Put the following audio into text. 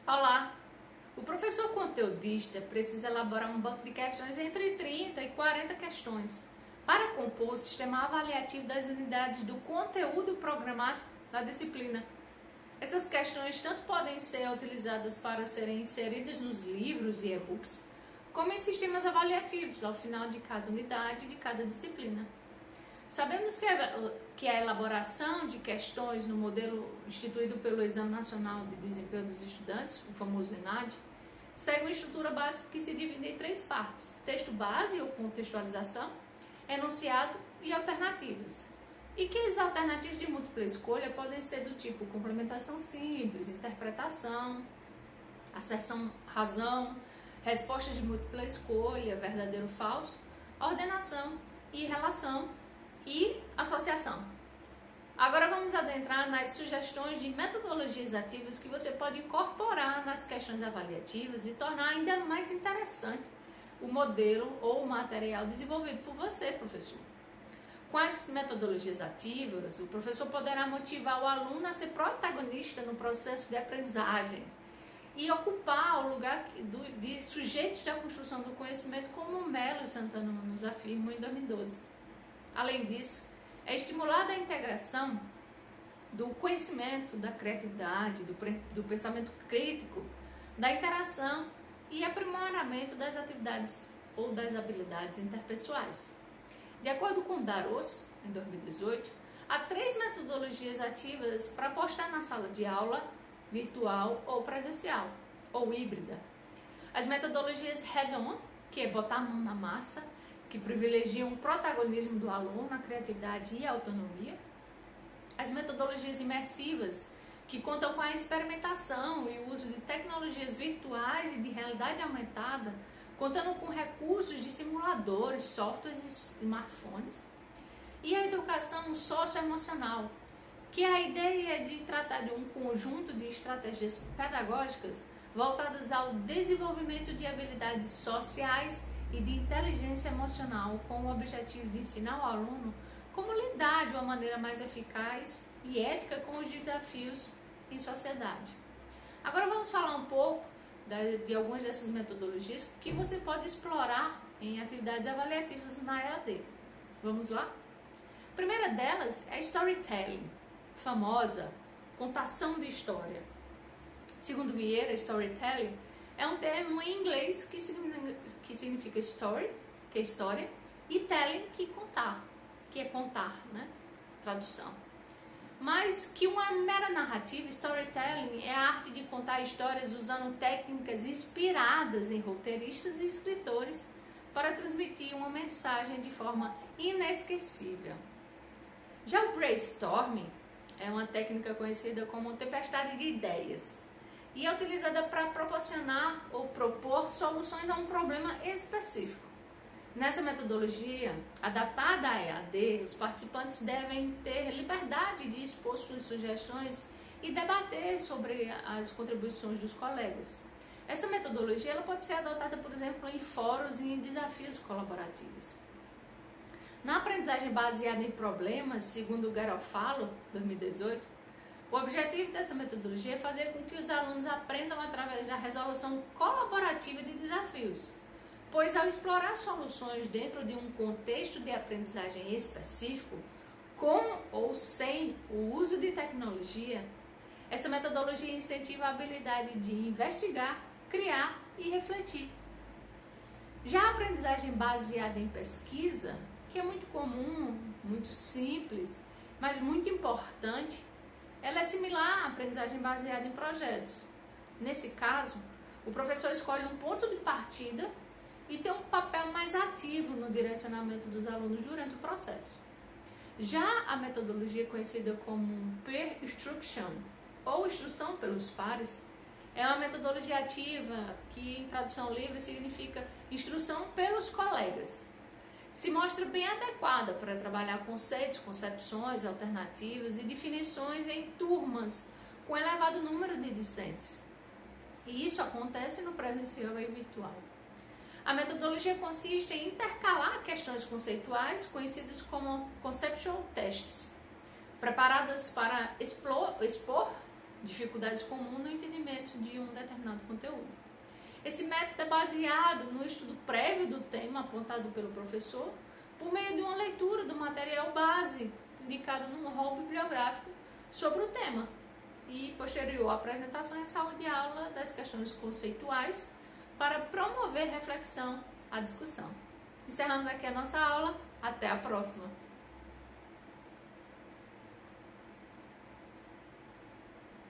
Olá! O professor conteudista precisa elaborar um banco de questões entre 30 e 40 questões para compor o sistema avaliativo das unidades do conteúdo programático da disciplina. Essas questões tanto podem ser utilizadas para serem inseridas nos livros e e-books, como em sistemas avaliativos ao final de cada unidade de cada disciplina. Sabemos que a elaboração de questões no modelo instituído pelo Exame Nacional de Desempenho dos Estudantes, o famoso ENAD, segue uma estrutura básica que se divide em três partes: texto base ou contextualização, enunciado e alternativas. E que as alternativas de múltipla escolha podem ser do tipo complementação simples, interpretação, asserção razão, resposta de múltipla escolha, verdadeiro ou falso, ordenação e relação e associação. Agora vamos adentrar nas sugestões de metodologias ativas que você pode incorporar nas questões avaliativas e tornar ainda mais interessante o modelo ou o material desenvolvido por você, professor. Com as metodologias ativas, o professor poderá motivar o aluno a ser protagonista no processo de aprendizagem e ocupar o lugar de sujeitos da construção do conhecimento, como Mello e Santana nos afirmam em 2012. Além disso, é estimulada a integração do conhecimento, da criatividade, do pensamento crítico, da interação e aprimoramento das atividades ou das habilidades interpessoais. De acordo com Darros, em 2018, há 3 metodologias ativas para postar na sala de aula, virtual ou presencial, ou híbrida. As metodologias head-on, que é botar a mão na massa, que privilegiam o protagonismo do aluno, a criatividade e a autonomia. As metodologias imersivas, que contam com a experimentação e o uso de tecnologias virtuais e de realidade aumentada, contando com recursos de simuladores, softwares e smartphones. E a educação socioemocional, que é a ideia de tratar de um conjunto de estratégias pedagógicas voltadas ao desenvolvimento de habilidades sociais e de inteligência emocional, com o objetivo de ensinar ao aluno como lidar de uma maneira mais eficaz e ética com os desafios em sociedade. Agora vamos falar um pouco de algumas dessas metodologias que você pode explorar em atividades avaliativas na EAD. Vamos lá? A primeira delas é storytelling, famosa contação de história. Segundo Vieira, storytelling é um termo em inglês que significa story, que é história, e telling, que é contar, né? Tradução. Mas que uma mera narrativa, storytelling é a arte de contar histórias usando técnicas inspiradas em roteiristas e escritores para transmitir uma mensagem de forma inesquecível. Já o brainstorming é uma técnica conhecida como tempestade de ideias e é utilizada para proporcionar ou propor soluções a um problema específico. Nessa metodologia, adaptada à EAD, os participantes devem ter liberdade de expor suas sugestões e debater sobre as contribuições dos colegas. Essa metodologia ela pode ser adotada, por exemplo, em fóruns e em desafios colaborativos. Na aprendizagem baseada em problemas, segundo Garofalo, 2018, o objetivo dessa metodologia é fazer com que os alunos aprendam através da resolução colaborativa de desafios, pois ao explorar soluções dentro de um contexto de aprendizagem específico, com ou sem o uso de tecnologia, essa metodologia incentiva a habilidade de investigar, criar e refletir. Já a aprendizagem baseada em pesquisa, que é muito comum, muito simples, mas muito importante, ela é similar à aprendizagem baseada em projetos. Nesse caso, o professor escolhe um ponto de partida e tem um papel mais ativo no direcionamento dos alunos durante o processo. Já a metodologia conhecida como peer instruction, ou instrução pelos pares, é uma metodologia ativa que, em tradução livre, significa instrução pelos colegas. Se mostra bem adequada para trabalhar conceitos, concepções, alternativas e definições em turmas com elevado número de discentes. E isso acontece no presencial e virtual. A metodologia consiste em intercalar questões conceituais, conhecidas como conceptual tests, preparadas para expor dificuldades comuns no entendimento de um determinado determinado conteúdo. Esse método é baseado no estudo prévio do tema apontado pelo professor, por meio de uma leitura do material base, indicado no rol bibliográfico, sobre o tema, e posterior apresentação em sala de aula das questões conceituais para promover reflexão à discussão. Encerramos aqui a nossa aula, até a próxima!